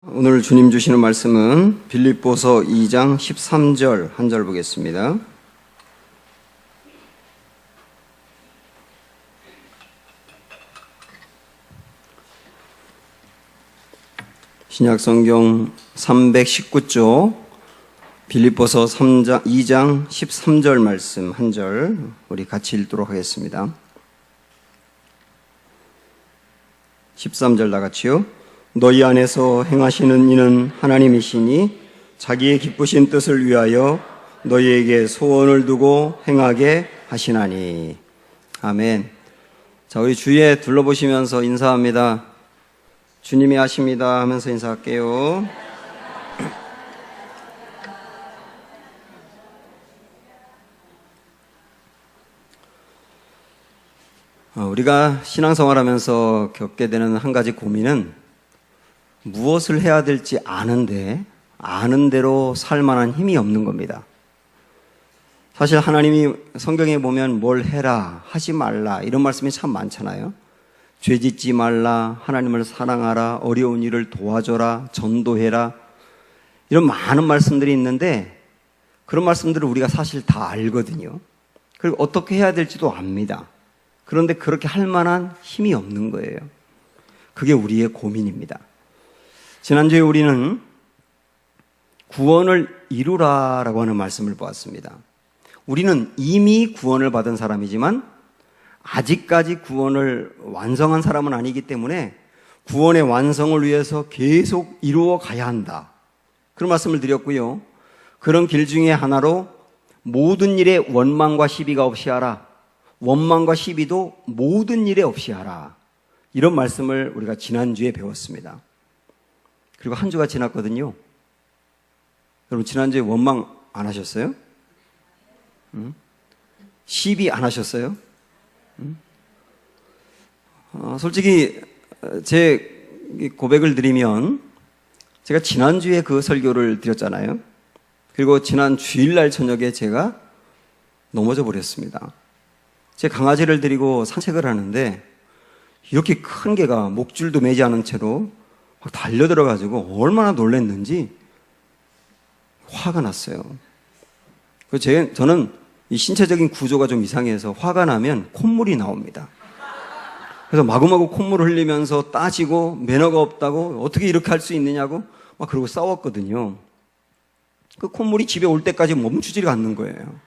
오늘 주님 주시는 말씀은 빌립보서 2장 13절 한 절 보겠습니다. 신약성경 319쪽 빌립보서 2장 13절 말씀 한 절 우리 같이 읽도록 하겠습니다. 13절 다 같이요. 너희 안에서 행하시는 이는 하나님이시니 자기의 기쁘신 뜻을 위하여 너희에게 소원을 두고 행하게 하시나니. 아멘. 자, 우리 주위에 둘러보시면서 인사합니다. 주님이 하십니다 하면서 인사할게요. 우리가 신앙생활하면서 겪게 되는 한 가지 고민은 무엇을 해야 될지 아는데 아는 대로 살 만한 힘이 없는 겁니다. 사실 하나님이 성경에 보면 뭘 해라, 하지 말라 이런 말씀이 참 많잖아요. 죄 짓지 말라, 하나님을 사랑하라, 어려운 일을 도와줘라, 전도해라 이런 많은 말씀들이 있는데 그런 말씀들을 우리가 사실 다 알거든요. 그리고 어떻게 해야 될지도 압니다. 그런데 그렇게 할 만한 힘이 없는 거예요. 그게 우리의 고민입니다. 지난주에 우리는 구원을 이루라라고 하는 말씀을 보았습니다. 우리는 이미 구원을 받은 사람이지만 아직까지 구원을 완성한 사람은 아니기 때문에 구원의 완성을 위해서 계속 이루어 가야 한다. 그런 말씀을 드렸고요. 그런 길 중에 하나로 모든 일에 원망과 시비가 없이 하라. 원망과 시비도 모든 일에 없이 하라. 이런 말씀을 우리가 지난주에 배웠습니다. 그리고 한 주가 지났거든요. 여러분 지난주에 원망 안 하셨어요? 시비 안 하셨어요? 솔직히 제 고백을 드리면 제가 지난주에 그 설교를 드렸잖아요. 그리고 지난 주일날 저녁에 제가 넘어져 버렸습니다. 제 강아지를 데리고 산책을 하는데 이렇게 큰 개가 목줄도 매지 않은 채로 막 달려들어가지고 얼마나 놀랐는지 화가 났어요. 저는 이 신체적인 구조가 좀 이상해서 화가 나면 콧물이 나옵니다. 그래서 마구마구 콧물을 흘리면서 따지고 매너가 없다고 어떻게 이렇게 할 수 있느냐고 막 그러고 싸웠거든요. 그 콧물이 집에 올 때까지 멈추지가 않는 거예요.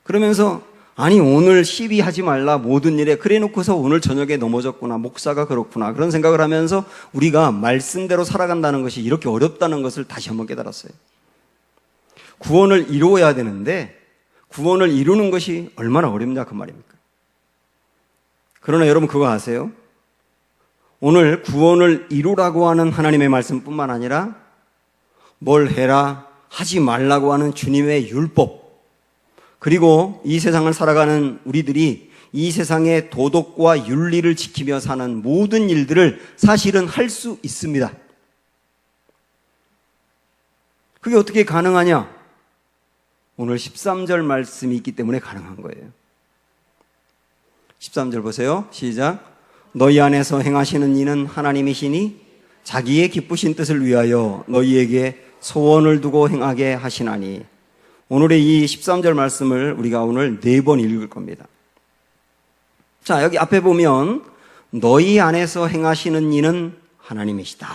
그러면서 아니 오늘 시비하지 말라 모든 일에 그래 놓고서 오늘 저녁에 넘어졌구나 목사가 그렇구나 그런 생각을 하면서 우리가 말씀대로 살아간다는 것이 이렇게 어렵다는 것을 다시 한번 깨달았어요. 구원을 이루어야 되는데 구원을 이루는 것이 얼마나 어렵냐 그 말입니까? 그러나 여러분 그거 아세요? 오늘 구원을 이루라고 하는 하나님의 말씀뿐만 아니라 뭘 해라 하지 말라고 하는 주님의 율법 그리고 이 세상을 살아가는 우리들이 이 세상의 도덕과 윤리를 지키며 사는 모든 일들을 사실은 할 수 있습니다. 그게 어떻게 가능하냐? 오늘 13절 말씀이 있기 때문에 가능한 거예요. 13절 보세요. 시작. 너희 안에서 행하시는 이는 하나님이시니 자기의 기쁘신 뜻을 위하여 너희에게 소원을 두고 행하게 하시나니. 오늘의 이 13절 말씀을 우리가 오늘 4번 읽을 겁니다. 자, 여기 앞에 보면 너희 안에서 행하시는 이는 하나님이시다.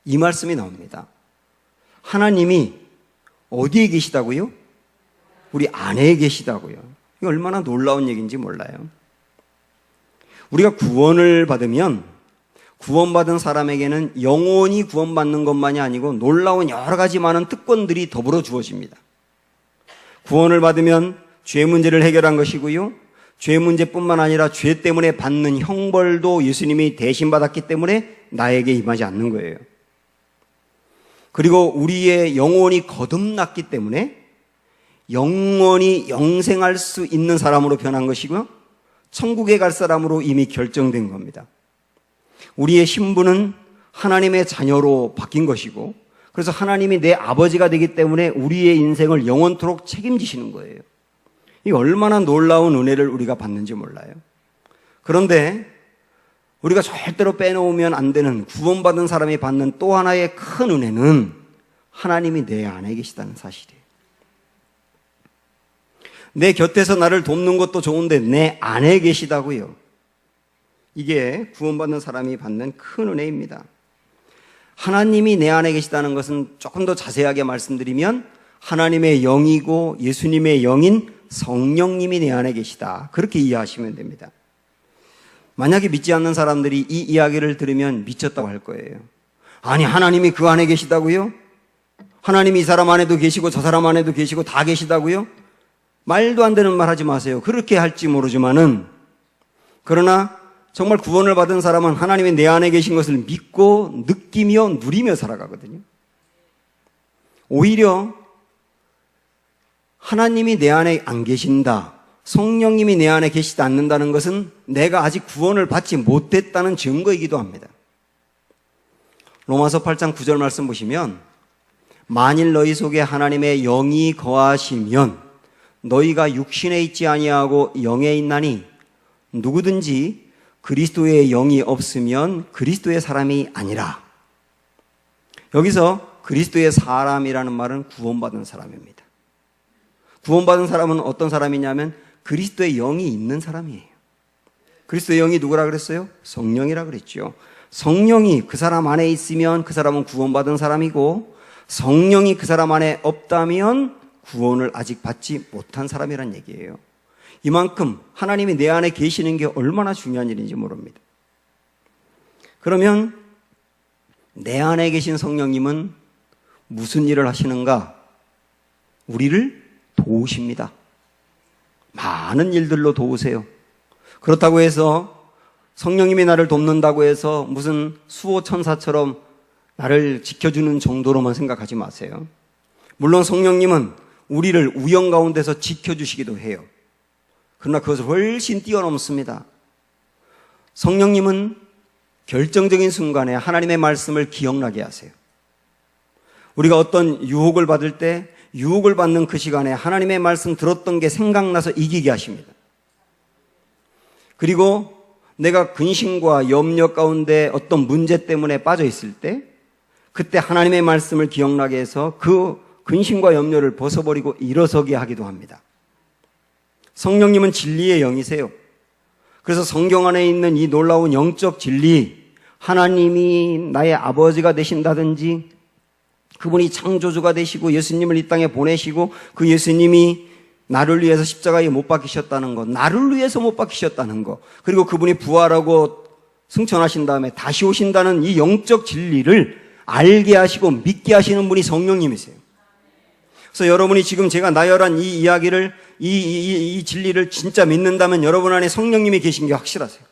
이 말씀이 나옵니다. 하나님이 어디에 계시다고요? 우리 안에 계시다고요. 이게 얼마나 놀라운 얘기인지 몰라요. 우리가 구원을 받으면 구원받은 사람에게는 영원히 구원받는 것만이 아니고 놀라운 여러 가지 많은 특권들이 더불어 주어집니다. 구원을 받으면 죄 문제를 해결한 것이고요. 죄 문제뿐만 아니라 죄 때문에 받는 형벌도 예수님이 대신 받았기 때문에 나에게 임하지 않는 거예요. 그리고 우리의 영혼이 거듭났기 때문에 영원히 영생할 수 있는 사람으로 변한 것이고요. 천국에 갈 사람으로 이미 결정된 겁니다. 우리의 신분은 하나님의 자녀로 바뀐 것이고 그래서 하나님이 내 아버지가 되기 때문에 우리의 인생을 영원토록 책임지시는 거예요. 이 얼마나 놀라운 은혜를 우리가 받는지 몰라요. 그런데 우리가 절대로 빼놓으면 안 되는 구원받은 사람이 받는 또 하나의 큰 은혜는 하나님이 내 안에 계시다는 사실이에요. 내 곁에서 나를 돕는 것도 좋은데 내 안에 계시다고요. 이게 구원받는 사람이 받는 큰 은혜입니다. 하나님이 내 안에 계시다는 것은 조금 더 자세하게 말씀드리면 하나님의 영이고 예수님의 영인 성령님이 내 안에 계시다. 그렇게 이해하시면 됩니다. 만약에 믿지 않는 사람들이 이 이야기를 들으면 미쳤다고 할 거예요. 아니, 하나님이 그 안에 계시다고요? 하나님이 이 사람 안에도 계시고 저 사람 안에도 계시고 다 계시다고요? 말도 안 되는 말 하지 마세요. 그렇게 할지 모르지만은, 그러나 정말 구원을 받은 사람은 하나님이 내 안에 계신 것을 믿고 느끼며 누리며 살아가거든요. 오히려 하나님이 내 안에 안 계신다, 성령님이 내 안에 계시지 않는다는 것은 내가 아직 구원을 받지 못했다는 증거이기도 합니다. 로마서 8장 9절 말씀 보시면, 만일 너희 속에 하나님의 영이 거하시면 너희가 육신에 있지 아니하고 영에 있나니 누구든지 그리스도의 영이 없으면 그리스도의 사람이 아니라. 여기서 그리스도의 사람이라는 말은 구원받은 사람입니다. 구원받은 사람은 어떤 사람이냐면 그리스도의 영이 있는 사람이에요. 그리스도의 영이 누구라 그랬어요? 성령이라 그랬죠. 성령이 그 사람 안에 있으면 그 사람은 구원받은 사람이고, 성령이 그 사람 안에 없다면 구원을 아직 받지 못한 사람이란 얘기예요. 이만큼 하나님이 내 안에 계시는 게 얼마나 중요한 일인지 모릅니다. 그러면 내 안에 계신 성령님은 무슨 일을 하시는가? 우리를 도우십니다. 많은 일들로 도우세요. 그렇다고 해서 성령님이 나를 돕는다고 해서 무슨 수호천사처럼 나를 지켜주는 정도로만 생각하지 마세요. 물론 성령님은 우리를 우영 가운데서 지켜주시기도 해요. 그러나 그것을 훨씬 뛰어넘습니다. 성령님은 결정적인 순간에 하나님의 말씀을 기억나게 하세요. 우리가 어떤 유혹을 받을 때 유혹을 받는 그 시간에 하나님의 말씀 들었던 게 생각나서 이기게 하십니다. 그리고 내가 근심과 염려 가운데 어떤 문제 때문에 빠져 있을 때 그때 하나님의 말씀을 기억나게 해서 그 근심과 염려를 벗어버리고 일어서게 하기도 합니다. 성령님은 진리의 영이세요. 그래서 성경 안에 있는 이 놀라운 영적 진리, 하나님이 나의 아버지가 되신다든지, 그분이 창조주가 되시고 예수님을 이 땅에 보내시고 그 예수님이 나를 위해서 십자가에 못 박히셨다는 것, 나를 위해서 못 박히셨다는 것, 그리고 그분이 부활하고 승천하신 다음에 다시 오신다는 이 영적 진리를 알게 하시고 믿게 하시는 분이 성령님이세요. 그래서 여러분이 지금 제가 나열한 이 이야기를, 이 진리를 진짜 믿는다면 여러분 안에 성령님이 계신 게 확실하세요.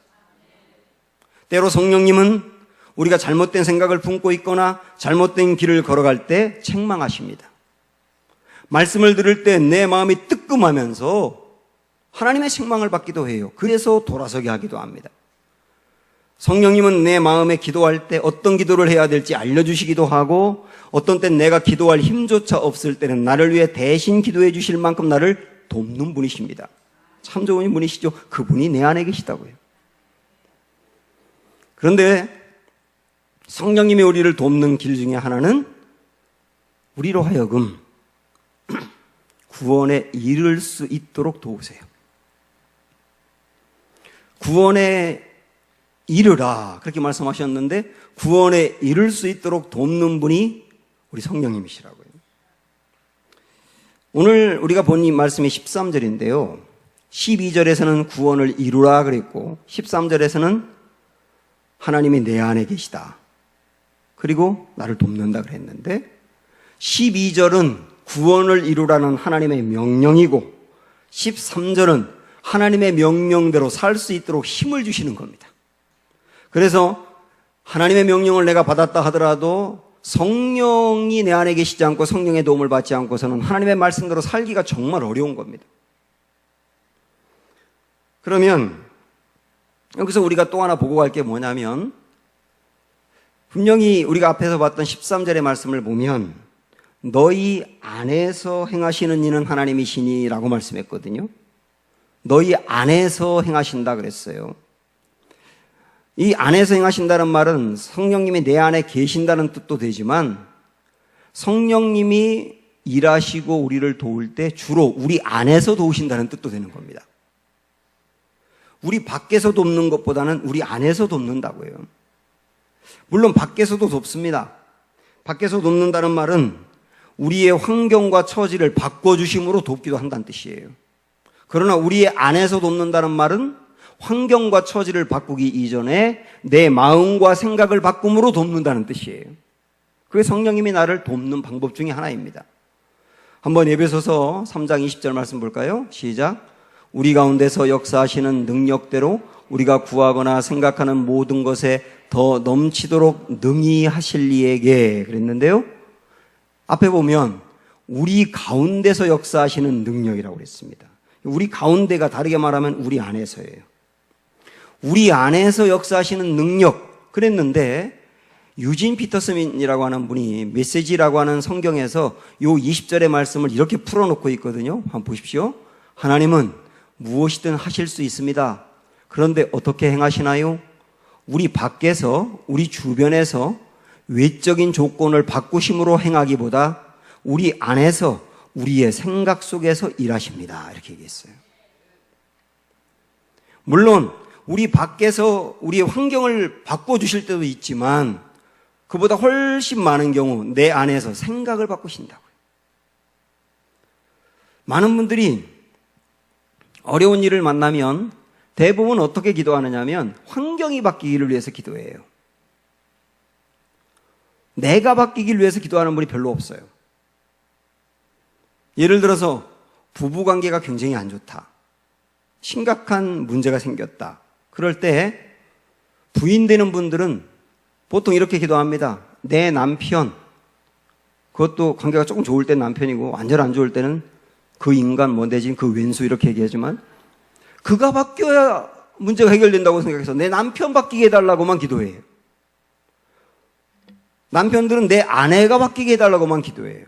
때로 성령님은 우리가 잘못된 생각을 품고 있거나 잘못된 길을 걸어갈 때 책망하십니다. 말씀을 들을 때 내 마음이 뜨끔하면서 하나님의 책망을 받기도 해요. 그래서 돌아서게 하기도 합니다. 성령님은 내 마음에 기도할 때 어떤 기도를 해야 될지 알려주시기도 하고, 어떤 땐 내가 기도할 힘조차 없을 때는 나를 위해 대신 기도해 주실 만큼 나를 돕는 분이십니다. 참 좋은 분이시죠. 그분이 내 안에 계시다고요. 그런데 성령님이 우리를 돕는 길 중에 하나는 우리로 하여금 구원에 이를 수 있도록 도우세요. 구원에 이르라 그렇게 말씀하셨는데 구원에 이를 수 있도록 돕는 분이 우리 성령님이시라고요. 오늘 우리가 본 이 말씀이 13절인데요. 12절에서는 구원을 이루라 그랬고 13절에서는 하나님이 내 안에 계시다. 그리고 나를 돕는다 그랬는데 12절은 구원을 이루라는 하나님의 명령이고 13절은 하나님의 명령대로 살 수 있도록 힘을 주시는 겁니다. 그래서 하나님의 명령을 내가 받았다 하더라도 성령이 내 안에 계시지 않고 성령의 도움을 받지 않고서는 하나님의 말씀대로 살기가 정말 어려운 겁니다. 그러면 여기서 우리가 또 하나 보고 갈 게 뭐냐면, 분명히 우리가 앞에서 봤던 13절의 말씀을 보면 너희 안에서 행하시는 이는 하나님이시니 라고 말씀했거든요. 너희 안에서 행하신다 그랬어요. 이 안에서 행하신다는 말은 성령님이 내 안에 계신다는 뜻도 되지만 성령님이 일하시고 우리를 도울 때 주로 우리 안에서 도우신다는 뜻도 되는 겁니다. 우리 밖에서 돕는 것보다는 우리 안에서 돕는다고요. 물론 밖에서도 돕습니다. 밖에서 돕는다는 말은 우리의 환경과 처지를 바꿔주심으로 돕기도 한다는 뜻이에요. 그러나 우리의 안에서 돕는다는 말은 환경과 처지를 바꾸기 이전에 내 마음과 생각을 바꿈으로 돕는다는 뜻이에요. 그게 성령님이 나를 돕는 방법 중에 하나입니다. 한번 에베소서 3장 20절 말씀 볼까요? 시작. 우리 가운데서 역사하시는 능력대로 우리가 구하거나 생각하는 모든 것에 더 넘치도록 능히 하실 이에게 그랬는데요. 앞에 보면 우리 가운데서 역사하시는 능력이라고 그랬습니다. 우리 가운데가 다르게 말하면 우리 안에서예요. 우리 안에서 역사하시는 능력 그랬는데 유진 피터슨이라고 하는 분이 메시지라고 하는 성경에서 요 20절의 말씀을 이렇게 풀어놓고 있거든요. 한번 보십시오. 하나님은 무엇이든 하실 수 있습니다. 그런데 어떻게 행하시나요? 우리 밖에서, 우리 주변에서 외적인 조건을 바꾸심으로 행하기보다 우리 안에서 우리의 생각 속에서 일하십니다. 이렇게 얘기했어요. 물론 우리 밖에서 우리의 환경을 바꿔주실 때도 있지만 그보다 훨씬 많은 경우 내 안에서 생각을 바꾸신다고요. 많은 분들이 어려운 일을 만나면 대부분 어떻게 기도하느냐면 환경이 바뀌기를 위해서 기도해요. 내가 바뀌기를 위해서 기도하는 분이 별로 없어요. 예를 들어서 부부관계가 굉장히 안 좋다. 심각한 문제가 생겼다. 그럴 때 부인 되는 분들은 보통 이렇게 기도합니다. 내 남편, 그것도 관계가 조금 좋을 때는 남편이고 완전 안 좋을 때는 그 인간 뭐 내지는 그 왼수 이렇게 얘기하지만 그가 바뀌어야 문제가 해결된다고 생각해서 내 남편 바뀌게 해달라고만 기도해요. 남편들은 내 아내가 바뀌게 해달라고만 기도해요.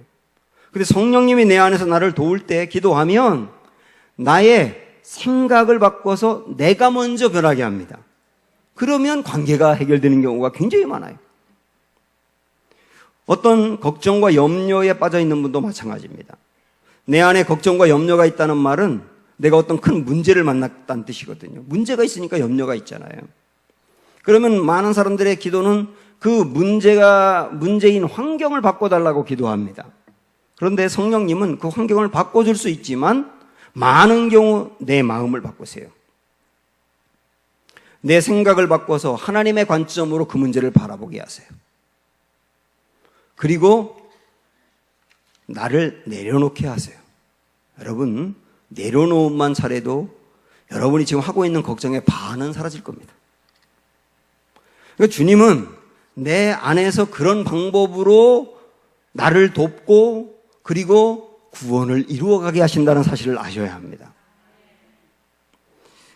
근데 성령님이 내 안에서 나를 도울 때 기도하면 나의 생각을 바꿔서 내가 먼저 변하게 합니다. 그러면 관계가 해결되는 경우가 굉장히 많아요. 어떤 걱정과 염려에 빠져 있는 분도 마찬가지입니다. 내 안에 걱정과 염려가 있다는 말은 내가 어떤 큰 문제를 만났다는 뜻이거든요. 문제가 있으니까 염려가 있잖아요. 그러면 많은 사람들의 기도는 그 문제인 환경을 바꿔달라고 기도합니다. 그런데 성령님은 그 환경을 바꿔줄 수 있지만 많은 경우 내 마음을 바꾸세요. 내 생각을 바꿔서 하나님의 관점으로 그 문제를 바라보게 하세요. 그리고 나를 내려놓게 하세요. 여러분, 내려놓음만 잘해도 여러분이 지금 하고 있는 걱정의 반은 사라질 겁니다. 그러니까 주님은 내 안에서 그런 방법으로 나를 돕고 그리고 구원을 이루어가게 하신다는 사실을 아셔야 합니다.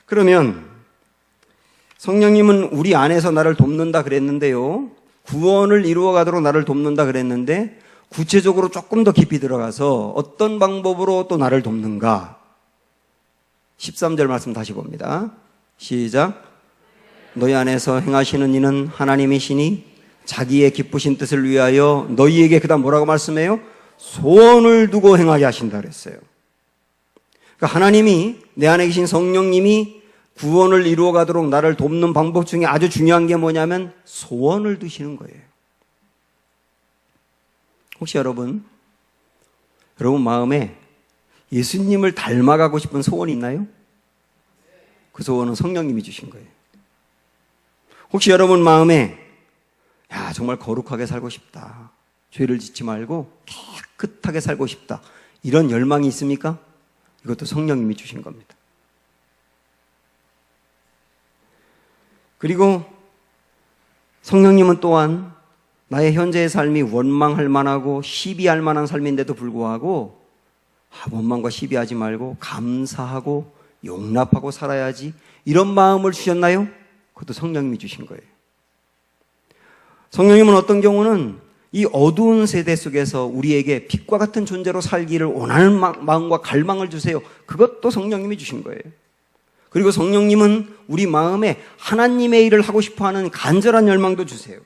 그러면 성령님은 우리 안에서 나를 돕는다 그랬는데요. 구원을 이루어가도록 나를 돕는다 그랬는데 구체적으로 조금 더 깊이 들어가서 어떤 방법으로 또 나를 돕는가? 13절 말씀 다시 봅니다. 시작. 너희 안에서 행하시는 이는 하나님이시니 자기의 기쁘신 뜻을 위하여 너희에게 그다음 뭐라고 말씀해요? 소원을 두고 행하게 하신다 그랬어요. 그러니까 하나님이 내 안에 계신 성령님이 구원을 이루어가도록 나를 돕는 방법 중에 아주 중요한 게 뭐냐면 소원을 두시는 거예요. 혹시 여러분 마음에 예수님을 닮아가고 싶은 소원이 있나요? 그 소원은 성령님이 주신 거예요. 혹시 여러분 마음에 정말 거룩하게 살고 싶다. 죄를 짓지 말고 깨끗하게 살고 싶다. 이런 열망이 있습니까? 이것도 성령님이 주신 겁니다. 그리고 성령님은 또한 나의 현재의 삶이 원망할 만하고 시비할 만한 삶인데도 불구하고 원망과 시비하지 말고 감사하고 용납하고 살아야지 이런 마음을 주셨나요? 그것도 성령님이 주신 거예요. 성령님은 어떤 경우는 이 어두운 세대 속에서 우리에게 빛과 같은 존재로 살기를 원하는 마음과 갈망을 주세요. 그것도 성령님이 주신 거예요. 그리고 성령님은 우리 마음에 하나님의 일을 하고 싶어하는 간절한 열망도 주세요.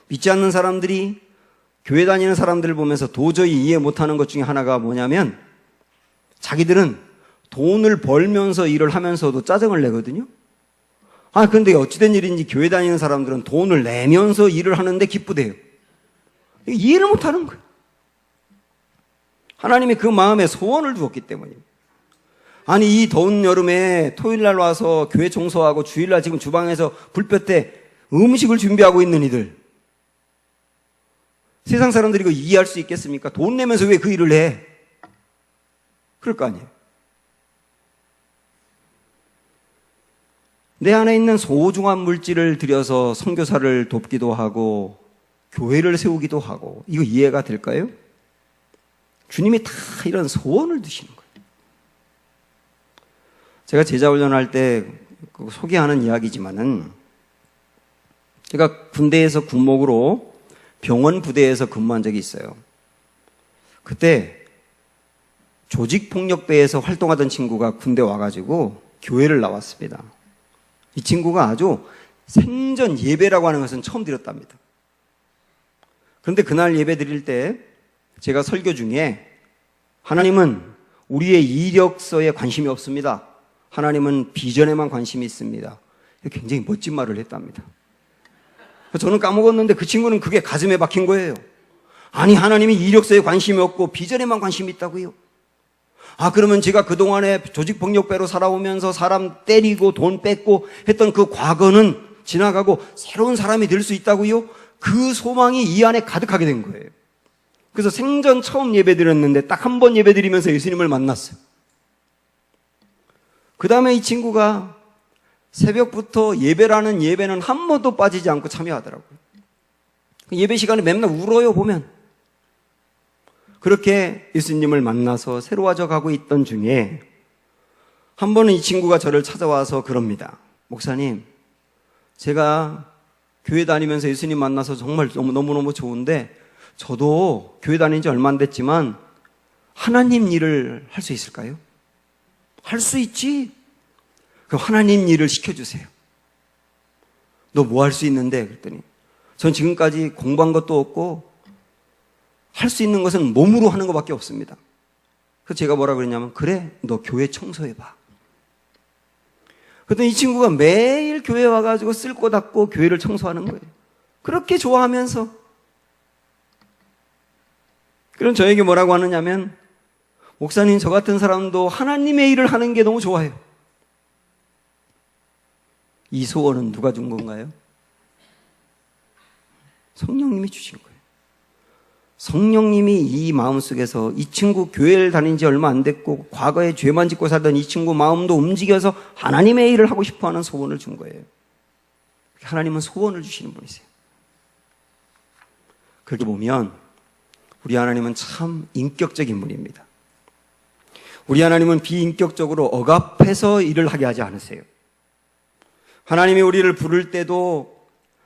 믿지 않는 사람들이 교회 다니는 사람들을 보면서 도저히 이해 못하는 것 중에 하나가 뭐냐면 자기들은 돈을 벌면서 일을 하면서도 짜증을 내거든요. 그런데 어찌된 일인지 교회 다니는 사람들은 돈을 내면서 일을 하는데 기쁘대요. 이해를 못하는 거예요. 하나님이 그 마음에 소원을 두었기 때문입니다. 이 더운 여름에 토요일날 와서 교회 청소하고 주일날 지금 주방에서 불볕에 음식을 준비하고 있는 이들, 세상 사람들이 이거 이해할 수 있겠습니까? 돈 내면서 왜 그 일을 해? 그럴 거 아니에요. 내 안에 있는 소중한 물질을 들여서 선교사를 돕기도 하고 교회를 세우기도 하고, 이거 이해가 될까요? 주님이 다 이런 소원을 두시는 거예요. 제가 제자 훈련할 때 소개하는 이야기지만은, 제가 군대에서 군목으로 병원 부대에서 근무한 적이 있어요. 그때 조직폭력배에서 활동하던 친구가 군대 와가지고 교회를 나왔습니다. 이 친구가 아주 생전 예배라고 하는 것은 처음 드렸답니다. 그런데 그날 예배 드릴 때 제가 설교 중에 하나님은 우리의 이력서에 관심이 없습니다. 하나님은 비전에만 관심이 있습니다. 굉장히 멋진 말을 했답니다. 저는 까먹었는데 그 친구는 그게 가슴에 박힌 거예요. 하나님이 이력서에 관심이 없고 비전에만 관심이 있다고요? 그러면 제가 그동안에 조직폭력배로 살아오면서 사람 때리고 돈 뺏고 했던 그 과거는 지나가고 새로운 사람이 될 수 있다고요? 그 소망이 이 안에 가득하게 된 거예요. 그래서 생전 처음 예배 드렸는데 딱 한 번 예배 드리면서 예수님을 만났어요. 그 다음에 이 친구가 새벽부터 예배라는 예배는 한 번도 빠지지 않고 참여하더라고요. 예배 시간에 맨날 울어요, 보면. 그렇게 예수님을 만나서 새로워져 가고 있던 중에 한 번은 이 친구가 저를 찾아와서 그럽니다. 목사님, 제가 교회 다니면서 예수님 만나서 정말 너무너무 좋은데 저도 교회 다닌 지 얼마 안 됐지만 하나님 일을 할 수 있을까요? 할 수 있지. 그럼 하나님 일을 시켜주세요. 너 뭐 할 수 있는데? 그랬더니 전 지금까지 공부한 것도 없고 할 수 있는 것은 몸으로 하는 것밖에 없습니다. 그래서 제가 뭐라 그랬냐면, 그래, 너 교회 청소해봐. 그랬더니 이 친구가 매일 교회 와가지고 쓸 거 닦고 교회를 청소하는 거예요. 그렇게 좋아하면서. 그럼 저에게 뭐라고 하느냐면, 목사님, 저 같은 사람도 하나님의 일을 하는 게 너무 좋아요. 이 소원은 누가 준 건가요? 성령님이 주신 거예요. 성령님이 이 마음속에서 이 친구 교회를 다닌 지 얼마 안 됐고 과거에 죄만 짓고 살던 이 친구 마음도 움직여서 하나님의 일을 하고 싶어하는 소원을 준 거예요. 하나님은 소원을 주시는 분이세요. 그렇게 보면 우리 하나님은 참 인격적인 분입니다. 우리 하나님은 비인격적으로 억압해서 일을 하게 하지 않으세요. 하나님이 우리를 부를 때도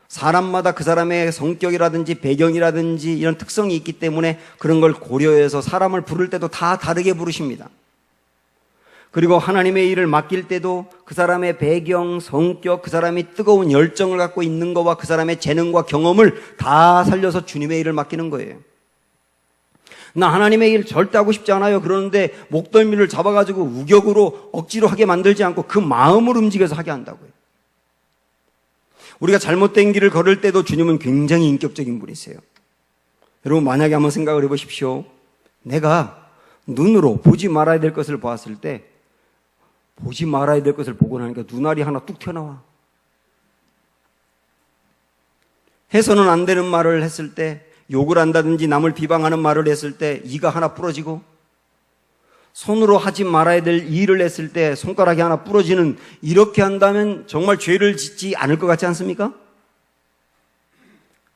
사람마다 그 사람의 성격이라든지 배경이라든지 이런 특성이 있기 때문에 그런 걸 고려해서 사람을 부를 때도 다 다르게 부르십니다. 그리고 하나님의 일을 맡길 때도 그 사람의 배경, 성격, 그 사람이 뜨거운 열정을 갖고 있는 것과 그 사람의 재능과 경험을 다 살려서 주님의 일을 맡기는 거예요. 나 하나님의 일 절대 하고 싶지 않아요. 그러는데 목덜미를 잡아가지고 우격으로 억지로 하게 만들지 않고 그 마음을 움직여서 하게 한다고요. 우리가 잘못된 길을 걸을 때도 주님은 굉장히 인격적인 분이세요. 여러분, 만약에 한번 생각을 해보십시오. 내가 눈으로 보지 말아야 될 것을 보았을 때 보지 말아야 될 것을 보고 나니까 눈알이 하나 뚝 튀어나와. 해서는 안 되는 말을 했을 때, 욕을 한다든지 남을 비방하는 말을 했을 때 이가 하나 부러지고, 손으로 하지 말아야 될 일을 했을 때 손가락이 하나 부러지는, 이렇게 한다면 정말 죄를 짓지 않을 것 같지 않습니까?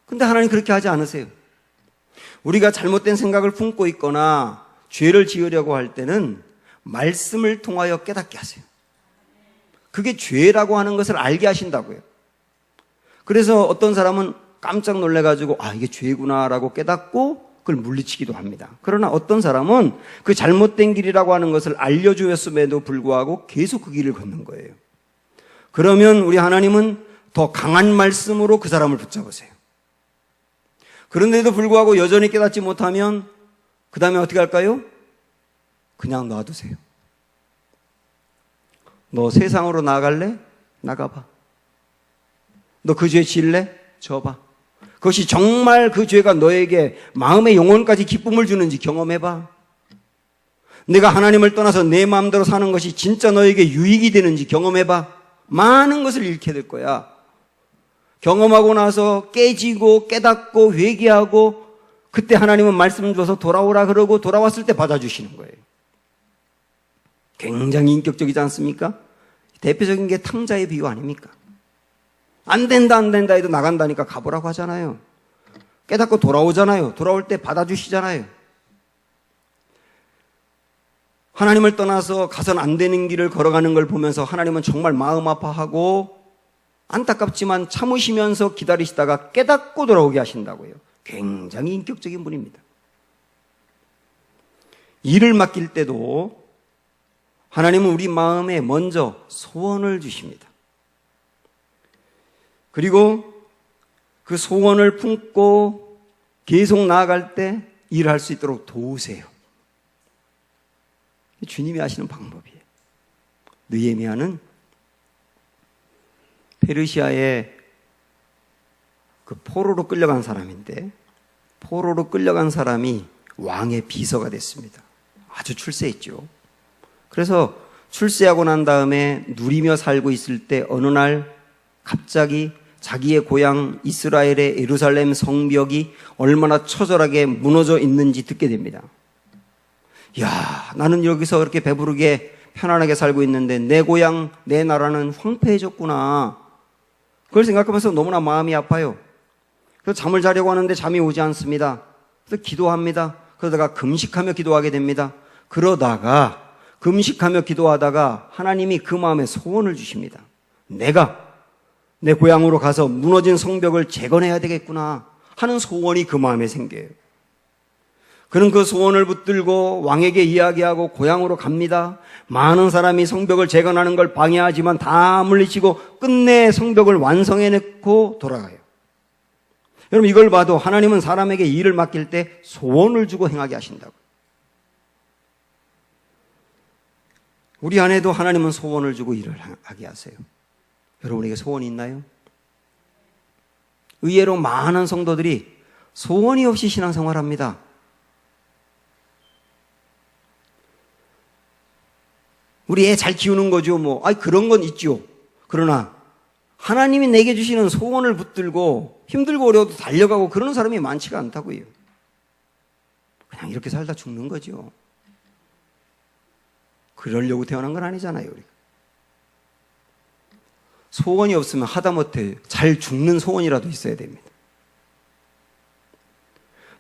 근데 하나님 그렇게 하지 않으세요. 우리가 잘못된 생각을 품고 있거나 죄를 지으려고 할 때는 말씀을 통하여 깨닫게 하세요. 그게 죄라고 하는 것을 알게 하신다고요. 그래서 어떤 사람은 깜짝 놀래가지고 이게 죄구나라고 깨닫고 그걸 물리치기도 합니다. 그러나 어떤 사람은 그 잘못된 길이라고 하는 것을 알려주었음에도 불구하고 계속 그 길을 걷는 거예요. 그러면 우리 하나님은 더 강한 말씀으로 그 사람을 붙잡으세요. 그런데도 불구하고 여전히 깨닫지 못하면 그 다음에 어떻게 할까요? 그냥 놔두세요. 너 세상으로 나갈래? 나가봐. 너 그 죄 질래? 져봐. 그것이 정말 그 죄가 너에게 마음의 영혼까지 기쁨을 주는지 경험해봐. 내가 하나님을 떠나서 내 마음대로 사는 것이 진짜 너에게 유익이 되는지 경험해봐. 많은 것을 잃게 될 거야. 경험하고 나서 깨지고 깨닫고 회개하고 그때 하나님은 말씀 줘서 돌아오라 그러고 돌아왔을 때 받아주시는 거예요. 굉장히 인격적이지 않습니까? 대표적인 게 탕자의 비유 아닙니까? 안 된다 해도 나간다니까 가보라고 하잖아요. 깨닫고 돌아오잖아요. 돌아올 때 받아주시잖아요. 하나님을 떠나서 가선 안 되는 길을 걸어가는 걸 보면서 하나님은 정말 마음 아파하고 안타깝지만 참으시면서 기다리시다가 깨닫고 돌아오게 하신다고요. 굉장히 인격적인 분입니다. 일을 맡길 때도 하나님은 우리 마음에 먼저 소원을 주십니다. 그리고 그 소원을 품고 계속 나아갈 때 일을 할 수 있도록 도우세요. 주님이 하시는 방법이에요. 느헤미야는 페르시아의 그 포로로 끌려간 사람인데 포로로 끌려간 사람이 왕의 비서가 됐습니다. 아주 출세했죠. 그래서 출세하고 난 다음에 누리며 살고 있을 때 어느 날 갑자기 자기의 고향 이스라엘의 예루살렘 성벽이 얼마나 처절하게 무너져 있는지 듣게 됩니다. 야, 나는 여기서 그렇게 배부르게 편안하게 살고 있는데 내 고향, 내 나라는 황폐해졌구나. 그걸 생각하면서 너무나 마음이 아파요. 그래서 잠을 자려고 하는데 잠이 오지 않습니다. 그래서 기도합니다. 그러다가 금식하며 기도하게 됩니다. 그러다가 금식하며 기도하다가 하나님이 그 마음에 소원을 주십니다. 내가 내 고향으로 가서 무너진 성벽을 재건해야 되겠구나 하는 소원이 그 마음에 생겨요. 그는 그 소원을 붙들고 왕에게 이야기하고 고향으로 갑니다. 많은 사람이 성벽을 재건하는 걸 방해하지만 다 물리치고 끝내 성벽을 완성해놓고 돌아가요. 여러분 이걸 봐도 하나님은 사람에게 일을 맡길 때 소원을 주고 행하게 하신다고. 우리 안에도 하나님은 소원을 주고 일을 하게 하세요. 여러분에게 소원이 있나요? 의외로 많은 성도들이 소원이 없이 신앙생활합니다. 우리 애 잘 키우는 거죠. 그런 건 있죠. 그러나 하나님이 내게 주시는 소원을 붙들고 힘들고 어려워도 달려가고 그러는 사람이 많지가 않다고요. 그냥 이렇게 살다 죽는 거죠. 그러려고 태어난 건 아니잖아요, 우리가. 소원이 없으면 하다못해 잘 죽는 소원이라도 있어야 됩니다.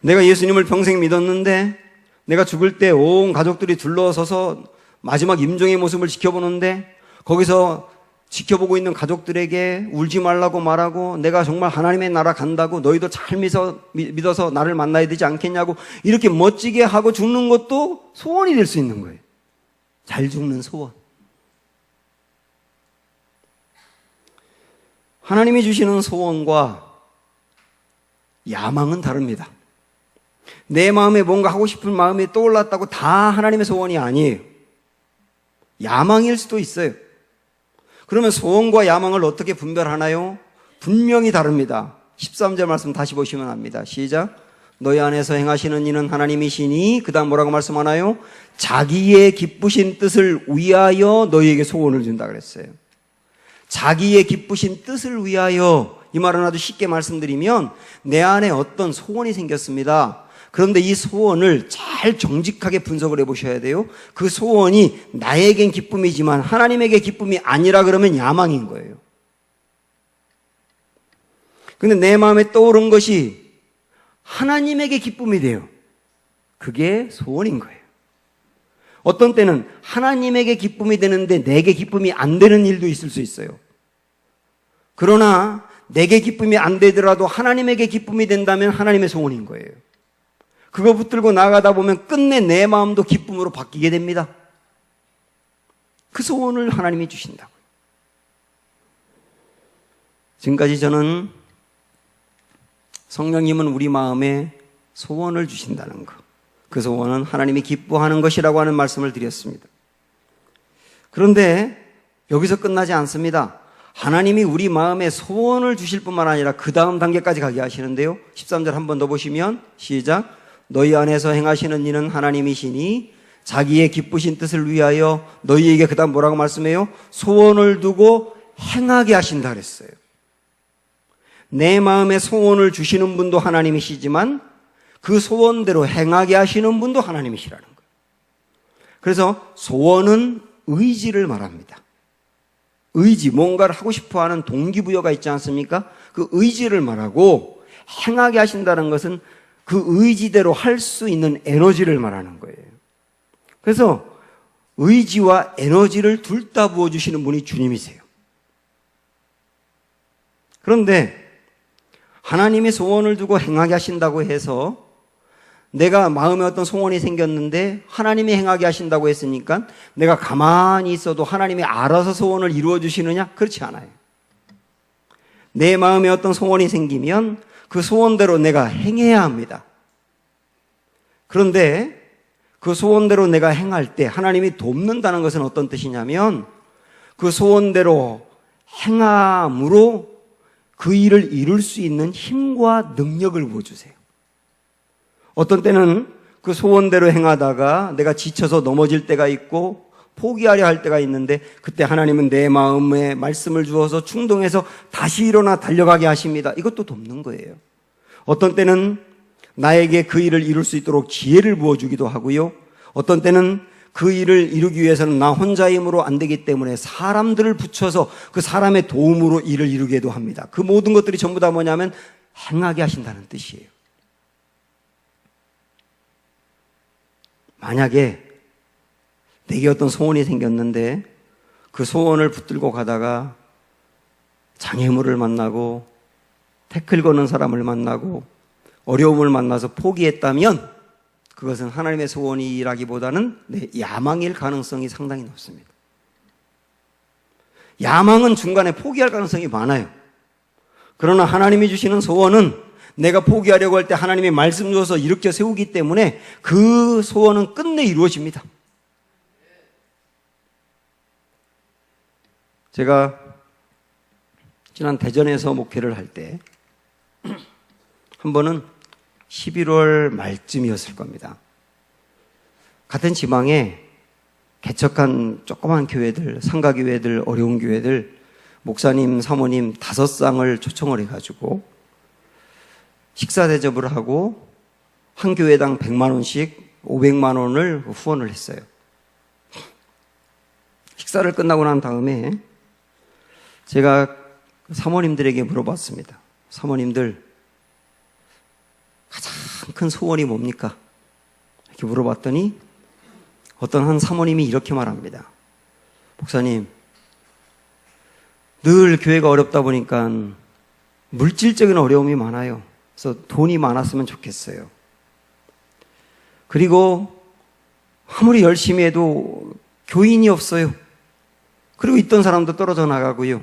내가 예수님을 평생 믿었는데 내가 죽을 때 온 가족들이 둘러서서 마지막 임종의 모습을 지켜보는데 거기서 지켜보고 있는 가족들에게 울지 말라고 말하고 내가 정말 하나님의 나라 간다고 너희도 잘 믿어서 나를 만나야 되지 않겠냐고 이렇게 멋지게 하고 죽는 것도 소원이 될 수 있는 거예요. 잘 죽는 소원. 하나님이 주시는 소원과 야망은 다릅니다. 내 마음에 뭔가 하고 싶은 마음이 떠올랐다고 다 하나님의 소원이 아니에요. 야망일 수도 있어요. 그러면 소원과 야망을 어떻게 분별하나요? 분명히 다릅니다. 13절 말씀 다시 보시면 압니다. 시작. 너희 안에서 행하시는 이는 하나님이시니 그 다음 뭐라고 말씀하나요? 자기의 기쁘신 뜻을 위하여 너희에게 소원을 준다 그랬어요. 자기의 기쁘신 뜻을 위하여, 이 말은 아주 쉽게 말씀드리면 내 안에 어떤 소원이 생겼습니다. 그런데 이 소원을 잘 정직하게 분석을 해보셔야 돼요. 그 소원이 나에겐 기쁨이지만 하나님에게 기쁨이 아니라 그러면 야망인 거예요. 근데 내 마음에 떠오른 것이 하나님에게 기쁨이 돼요. 그게 소원인 거예요. 어떤 때는 하나님에게 기쁨이 되는데 내게 기쁨이 안 되는 일도 있을 수 있어요. 그러나 내게 기쁨이 안 되더라도 하나님에게 기쁨이 된다면 하나님의 소원인 거예요. 그거 붙들고 나가다 보면 끝내 내 마음도 기쁨으로 바뀌게 됩니다. 그 소원을 하나님이 주신다고요. 지금까지 저는 성령님은 우리 마음에 소원을 주신다는 것, 그 소원은 하나님이 기뻐하는 것이라고 하는 말씀을 드렸습니다. 그런데 여기서 끝나지 않습니다. 하나님이 우리 마음에 소원을 주실 뿐만 아니라 그 다음 단계까지 가게 하시는데요. 13절 한 번 더 보시면 시작. 너희 안에서 행하시는 이는 하나님이시니 자기의 기쁘신 뜻을 위하여 너희에게 그 다음 뭐라고 말씀해요? 소원을 두고 행하게 하신다 그랬어요. 내 마음에 소원을 주시는 분도 하나님이시지만 그 소원대로 행하게 하시는 분도 하나님이시라는 거예요. 그래서 소원은 의지를 말합니다. 의지, 뭔가를 하고 싶어하는 동기부여가 있지 않습니까? 그 의지를 말하고 행하게 하신다는 것은 그 의지대로 할 수 있는 에너지를 말하는 거예요. 그래서 의지와 에너지를 둘 다 부어주시는 분이 주님이세요. 그런데 하나님의 소원을 두고 행하게 하신다고 해서 내가 마음에 어떤 소원이 생겼는데 하나님이 행하게 하신다고 했으니까 내가 가만히 있어도 하나님이 알아서 소원을 이루어 주시느냐? 그렇지 않아요. 내 마음에 어떤 소원이 생기면 그 소원대로 내가 행해야 합니다. 그런데 그 소원대로 내가 행할 때 하나님이 돕는다는 것은 어떤 뜻이냐면 그 소원대로 행함으로 그 일을 이룰 수 있는 힘과 능력을 부어주세요. 어떤 때는 그 소원대로 행하다가 내가 지쳐서 넘어질 때가 있고 포기하려 할 때가 있는데 그때 하나님은 내 마음에 말씀을 주어서 충동해서 다시 일어나 달려가게 하십니다. 이것도 돕는 거예요. 어떤 때는 나에게 그 일을 이룰 수 있도록 지혜를 부어주기도 하고요. 어떤 때는 그 일을 이루기 위해서는 나 혼자의 힘으로 안 되기 때문에 사람들을 붙여서 그 사람의 도움으로 일을 이루게도 합니다. 그 모든 것들이 전부 다 뭐냐면 행하게 하신다는 뜻이에요. 만약에 내게 어떤 소원이 생겼는데 그 소원을 붙들고 가다가 장애물을 만나고 태클 거는 사람을 만나고 어려움을 만나서 포기했다면 그것은 하나님의 소원이라기보다는 내 야망일 가능성이 상당히 높습니다. 야망은 중간에 포기할 가능성이 많아요. 그러나 하나님이 주시는 소원은 내가 포기하려고 할 때 하나님이 말씀 주어서 일으켜 세우기 때문에 그 소원은 끝내 이루어집니다. 제가 지난 대전에서 목회를 할 때 한 번은 11월 말쯤이었을 겁니다. 같은 지방에 개척한 조그만 교회들, 상가교회들, 어려운 교회들 목사님, 사모님 5쌍을 초청을 해가지고 식사 대접을 하고 한 교회당 100만 원씩 500만 원을 후원을 했어요. 식사를 끝나고 난 다음에 제가 사모님들에게 물어봤습니다. 사모님들 가장 큰 소원이 뭡니까? 이렇게 물어봤더니 어떤 한 사모님이 이렇게 말합니다. 목사님, 늘 교회가 어렵다 보니까 물질적인 어려움이 많아요. 그래서 돈이 많았으면 좋겠어요. 그리고 아무리 열심히 해도 교인이 없어요. 그리고 있던 사람도 떨어져 나가고요.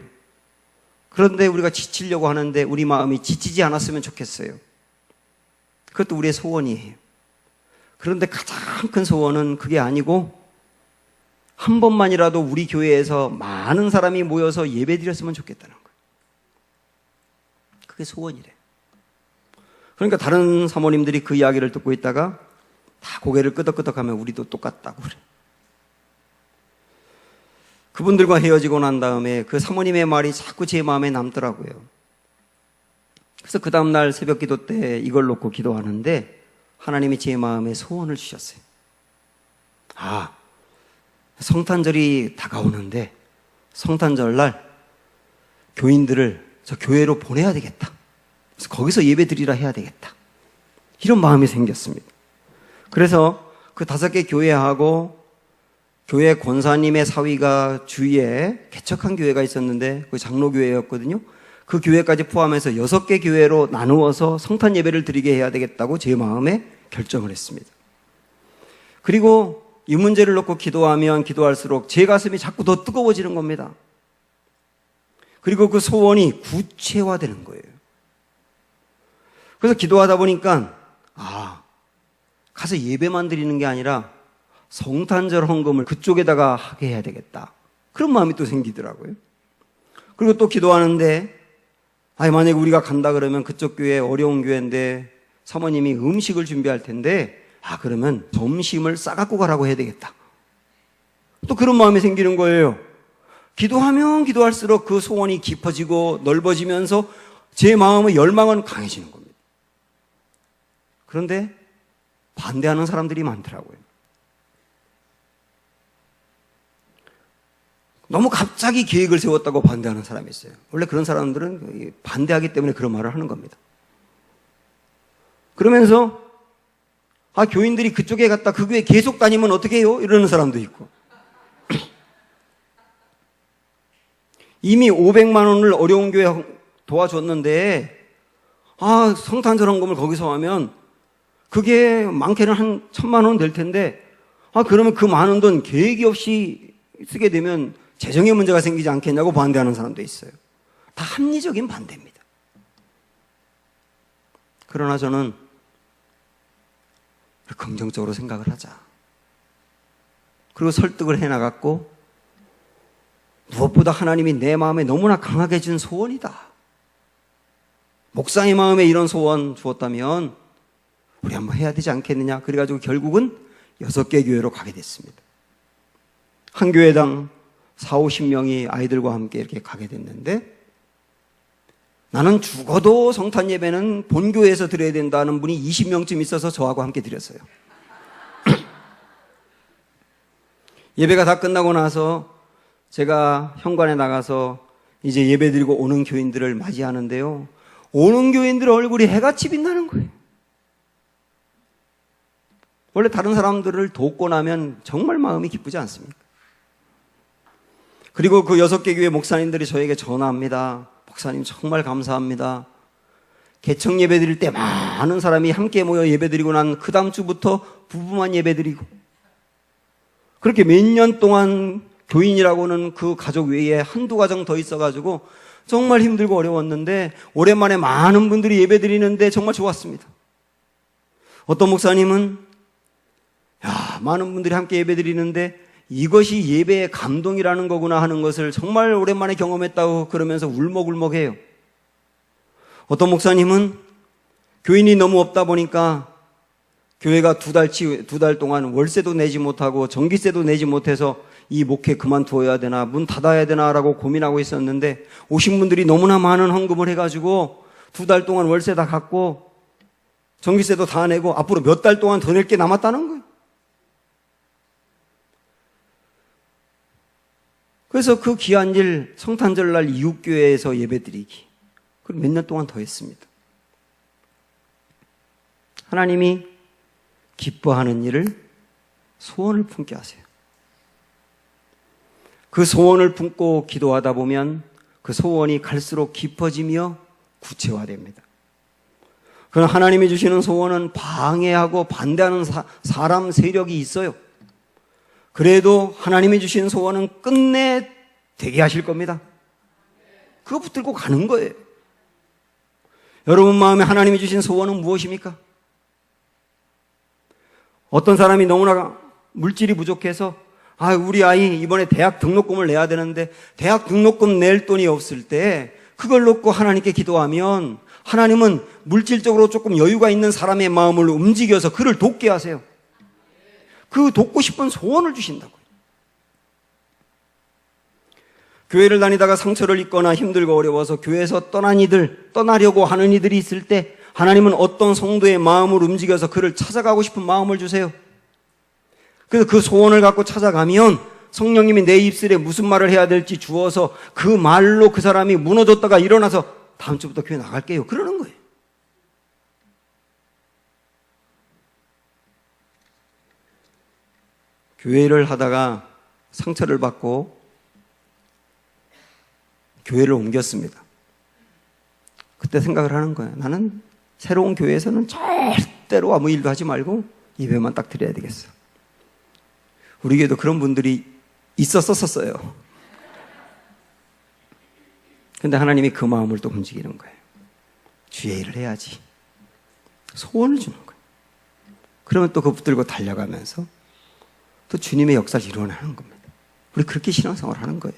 그런데 우리가 지치려고 하는데 우리 마음이 지치지 않았으면 좋겠어요. 그것도 우리의 소원이에요. 그런데 가장 큰 소원은 그게 아니고 한 번만이라도 우리 교회에서 많은 사람이 모여서 예배 드렸으면 좋겠다는 거예요. 그게 소원이래. 그러니까 다른 사모님들이 그 이야기를 듣고 있다가 다 고개를 끄덕끄덕하면 우리도 똑같다고 그래. 그분들과 헤어지고 난 다음에 그 사모님의 말이 자꾸 제 마음에 남더라고요. 그래서 그 다음날 새벽 기도 때 이걸 놓고 기도하는데 하나님이 제 마음에 소원을 주셨어요. 아, 성탄절이 다가오는데 성탄절날 교인들을 저 교회로 보내야 되겠다. 그래서 거기서 예배 드리라 해야 되겠다. 이런 마음이 생겼습니다. 그래서 그 5개 교회하고 교회 권사님의 사위가 주위에 개척한 교회가 있었는데 그 장로교회였거든요. 그 교회까지 포함해서 6개 교회로 나누어서 성탄 예배를 드리게 해야 되겠다고 제 마음에 결정을 했습니다. 그리고 이 문제를 놓고 기도하면 기도할수록 제 가슴이 자꾸 더 뜨거워지는 겁니다. 그리고 그 소원이 구체화되는 거예요. 그래서 기도하다 보니까 가서 예배만 드리는 게 아니라 성탄절 헌금을 그쪽에다가 하게 해야 되겠다. 그런 마음이 또 생기더라고요. 그리고 또 기도하는데 만약에 우리가 간다 그러면 그쪽 교회 어려운 교회인데 사모님이 음식을 준비할 텐데 그러면 점심을 싸갖고 가라고 해야 되겠다. 또 그런 마음이 생기는 거예요. 기도하면 기도할수록 그 소원이 깊어지고 넓어지면서 제 마음의 열망은 강해지는 겁니다. 그런데 반대하는 사람들이 많더라고요. 너무 갑자기 계획을 세웠다고 반대하는 사람이 있어요. 원래 그런 사람들은 반대하기 때문에 그런 말을 하는 겁니다. 그러면서 교인들이 그쪽에 갔다 그 교회 계속 다니면 어떻게 해요? 이러는 사람도 있고 이미 500만 원을 어려운 교회 도와줬는데 성탄절 헌금을 거기서 하면 그게 많게는 한 1,000만 원 될 텐데 그러면 그 많은 돈 계획이 없이 쓰게 되면 재정에 문제가 생기지 않겠냐고 반대하는 사람도 있어요. 다 합리적인 반대입니다. 그러나 저는 긍정적으로 생각을 하자. 그리고 설득을 해나갔고 무엇보다 하나님이 내 마음에 너무나 강하게 준 소원이다. 목사의 마음에 이런 소원 주었다면 우리 한번 해야 되지 않겠느냐. 그래가지고 결국은 6개 교회로 가게 됐습니다. 한 교회당 40-50명이 아이들과 함께 이렇게 가게 됐는데 나는 죽어도 성탄 예배는 본교회에서 드려야 된다는 분이 20명쯤 있어서 저하고 함께 드렸어요. 예배가 다 끝나고 나서 제가 현관에 나가서 이제 예배 드리고 오는 교인들을 맞이하는데요. 오는 교인들 얼굴이 해같이 빛나는 거예요. 원래 다른 사람들을 돕고 나면 정말 마음이 기쁘지 않습니까? 그리고 그 6개 교회 목사님들이 저에게 전화합니다. 목사님 정말 감사합니다. 개청 예배 드릴 때 많은 사람이 함께 모여 예배 드리고 난 그 다음 주부터 부부만 예배 드리고 그렇게 몇 년 동안 교인이라고는 그 가족 외에 한두 가정 더 있어가지고 정말 힘들고 어려웠는데 오랜만에 많은 분들이 예배 드리는데 정말 좋았습니다. 어떤 목사님은 많은 분들이 함께 예배 드리는데 이것이 예배의 감동이라는 거구나 하는 것을 정말 오랜만에 경험했다고 그러면서 울먹울먹해요. 어떤 목사님은 교인이 너무 없다 보니까 교회가 두 달 동안 월세도 내지 못하고 전기세도 내지 못해서 이 목회 그만두어야 되나 문 닫아야 되나라고 고민하고 있었는데 오신 분들이 너무나 많은 헌금을 해가지고 2달 동안 월세 다 갚고 전기세도 다 내고 앞으로 몇 달 동안 더 낼 게 남았다는 거예요. 그래서 그 귀한 일 성탄절날 이웃교회에서 예배드리기 그리고 몇 년 동안 더 했습니다. 하나님이 기뻐하는 일을 소원을 품게 하세요. 그 소원을 품고 기도하다 보면 그 소원이 갈수록 깊어지며 구체화됩니다. 그러나 하나님이 주시는 소원은 방해하고 반대하는 사람 세력이 있어요. 그래도 하나님이 주신 소원은 끝내 되게 하실 겁니다. 그거 붙들고 가는 거예요. 여러분 마음에 하나님이 주신 소원은 무엇입니까? 어떤 사람이 너무나 물질이 부족해서 우리 아이 이번에 대학 등록금을 내야 되는데 대학 등록금 낼 돈이 없을 때 그걸 놓고 하나님께 기도하면 하나님은 물질적으로 조금 여유가 있는 사람의 마음을 움직여서 그를 돕게 하세요. 그 돕고 싶은 소원을 주신다고요. 교회를 다니다가 상처를 입거나 힘들고 어려워서 교회에서 떠나려고 하는 이들이 있을 때 하나님은 어떤 성도의 마음을 움직여서 그를 찾아가고 싶은 마음을 주세요. 그래서 그 소원을 갖고 찾아가면 성령님이 내 입술에 무슨 말을 해야 될지 주어서 그 말로 그 사람이 무너졌다가 일어나서 다음 주부터 교회 나갈게요. 그러는 거예요. 교회를 하다가 상처를 받고 교회를 옮겼습니다. 그때 생각을 하는 거예요. 나는 새로운 교회에서는 절대로 아무 일도 하지 말고 예배만 딱 드려야 되겠어. 우리 교회도 그런 분들이 있었었어요. 근데 하나님이 그 마음을 또 움직이는 거예요. 주의 일을 해야지. 소원을 주는 거예요. 그러면 또 그거 붙들고 달려가면서 또 주님의 역사를 이루어내는 겁니다. 우리 그렇게 신앙생활을 하는 거예요.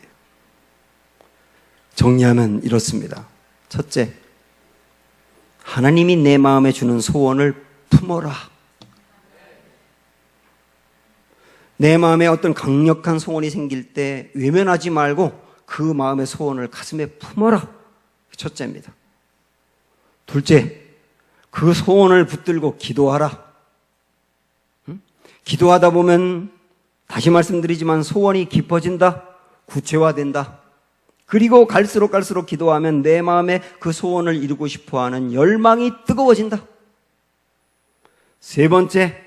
정리하면 이렇습니다. 첫째, 하나님이 내 마음에 주는 소원을 품어라. 내 마음에 어떤 강력한 소원이 생길 때 외면하지 말고 그 마음의 소원을 가슴에 품어라. 첫째입니다. 둘째, 그 소원을 붙들고 기도하라. 기도하다 보면 다시 말씀드리지만 소원이 깊어진다, 구체화된다. 그리고 갈수록 기도하면 내 마음에 그 소원을 이루고 싶어하는 열망이 뜨거워진다. 세 번째,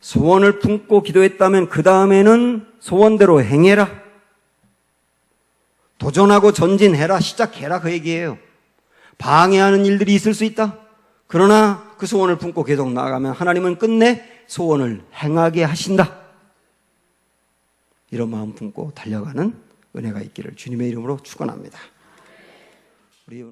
소원을 품고 기도했다면 그 다음에는 소원대로 행해라. 도전하고 전진해라, 시작해라, 그 얘기예요. 방해하는 일들이 있을 수 있다. 그러나 그 소원을 품고 계속 나아가면 하나님은 끝내 소원을 행하게 하신다. 이런 마음 품고 달려가는 은혜가 있기를 주님의 이름으로 축원합니다. 우리